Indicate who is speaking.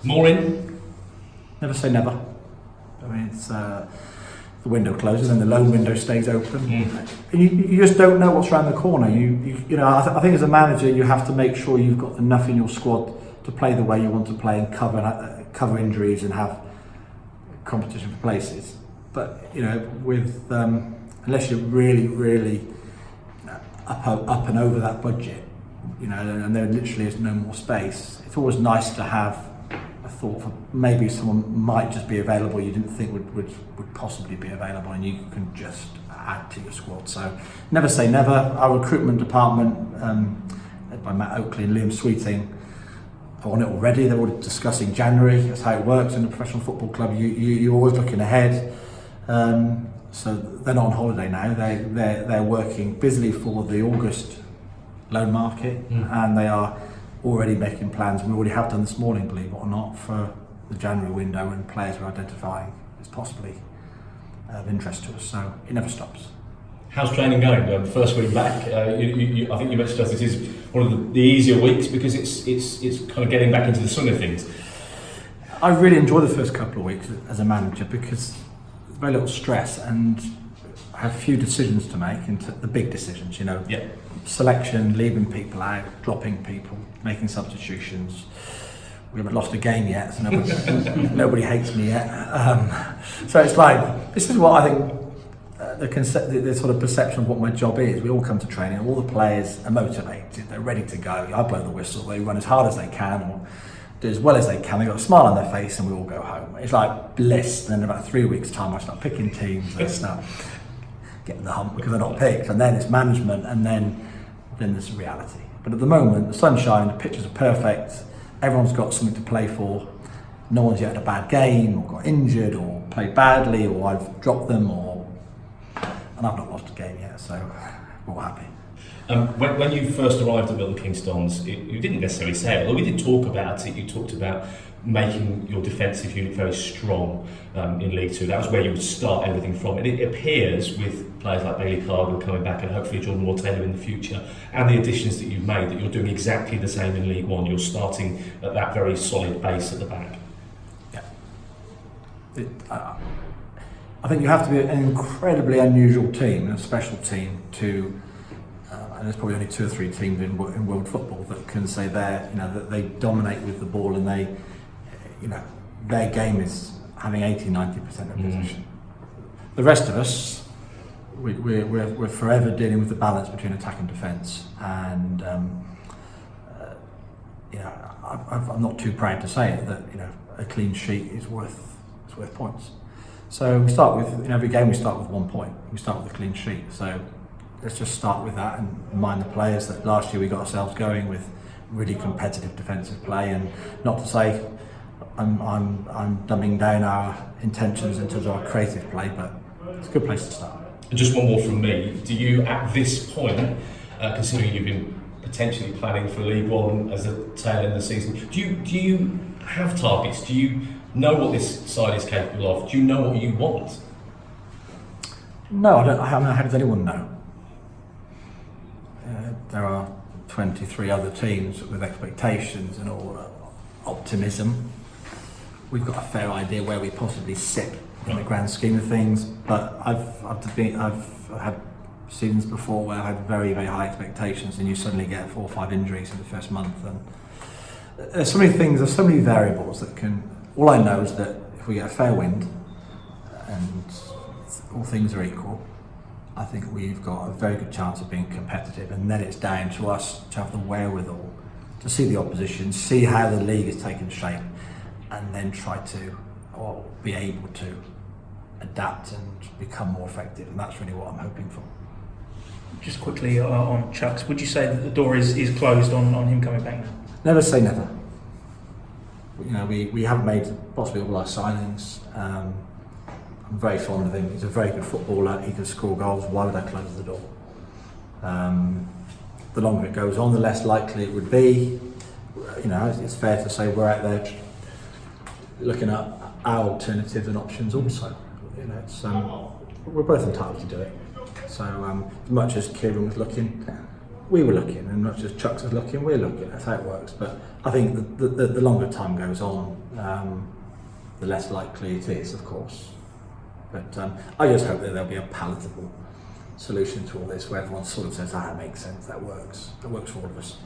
Speaker 1: More in?
Speaker 2: Never say never. I mean, it's the window closes and the loan window stays open. And you just don't know what's around the corner. You know, I think as a manager, you have to make sure you've got enough in your squad to play the way you want to play and cover injuries and have competition for places. But you know, with unless you're really up and over that budget, you know, and there literally is no more space, it's always nice to have a thought for maybe someone might just be available you didn't think would possibly be available, and you can just add to your squad. So never say never. Our recruitment department, led by Matt Oakley and Liam Sweeting, are on it already. They're already discussing January. That's how it works in a professional football club. You're always looking ahead. So they're not on holiday now. They're working busily for the August loan market, and they are already making plans. We already have done this morning, believe it or not, for the January window, and players we're identifying as possibly of interest to us. So it never stops.
Speaker 1: How's training going? First week back, I think you mentioned this is one of the easier weeks because it's kind of getting back into the swing of things.
Speaker 2: I really enjoy the first couple of weeks as a manager because there's very little stress and I have few decisions to make, into the big decisions, you know.
Speaker 1: Yeah.
Speaker 2: Selection, leaving people out, dropping people, making substitutions. We haven't lost a game yet, so nobody hates me yet. So it's like, this is what I think the sort of perception of what my job is. We all come to training, all the players are motivated, they're ready to go. I blow the whistle, they run as hard as they can, or do as well as they can. They've got a smile on their face and we all go home. It's like bliss. And then in about 3 weeks' time, I start picking teams and start getting the hump because they're not picked. And then it's management, and then there's reality. But at the moment, the sun's shining, the pitches are perfect, everyone's got something to play for. No one's yet had a bad game, or got injured, or played badly, or I've dropped them, and I've not lost a game yet, so we're all happy.
Speaker 1: When you first arrived at Milton Keynes Dons, you didn't necessarily say it, although we did talk about it. You talked about making your defensive unit very strong in League Two. That was where you would start everything from. And it appears with players like Bailey Cardwell coming back and hopefully Jordan Moore-Taylor in the future, and the additions that you've made, that you're doing exactly the same in League One. You're starting at that very solid base at the back.
Speaker 2: Yeah. I think you have to be an incredibly unusual team, a special team to, and there's probably only 2 or 3 teams in world football that can say that they dominate with the ball, and they, you know, their game is having 80-90% of possession. The rest of us, we're forever dealing with the balance between attack and defence, and you know, I'm not too proud to say it that, you know, a clean sheet is worth points. So we start with, in every game we start with 1 point. We start with a clean sheet. So let's just start with that and remind the players that last year we got ourselves going with really competitive defensive play, and not to say I'm dumbing down our intentions in terms of our creative play, but it's a good place to start.
Speaker 1: And just one more from me. Do you, at this point, considering you've been potentially planning for League One as a tail end of the season, do you have targets? Do you know what this side is capable of? Do you know what you want?
Speaker 2: No, I don't. How does anyone know? There are 23 other teams with expectations and all optimism. We've got a fair idea where we possibly sit in the grand scheme of things, but I've had seasons before where I had very, very high expectations, and you suddenly get 4 or 5 injuries in the first month, and there's so many things, there's so many variables that can. All I know is that if we get a fair wind and all things are equal, I think we've got a very good chance of being competitive, and then it's down to us to have the wherewithal to see the opposition, see how the league is taking shape, and then try to, or be able to, adapt and become more effective, and that's really what I'm hoping for.
Speaker 3: Just quickly on Chucks, would you say that the door is closed on him coming back now?
Speaker 2: Never say never. You know, we haven't made possibly all our signings. I'm very fond of him. He's a very good footballer. He can score goals. Why would I close the door? The longer it goes on, the less likely it would be. You know, it's fair to say we're out there looking at our alternatives and options also. You know, it's we're both entitled to do it. So as much as Kieran was looking, we were looking, and not just Chuck's is looking, we're looking. That's how it works. But I think the longer time goes on, the less likely it is, of course. But I just hope that there'll be a palatable solution to all this, where everyone sort of says, "Ah, that makes sense. That works. That works for all of us."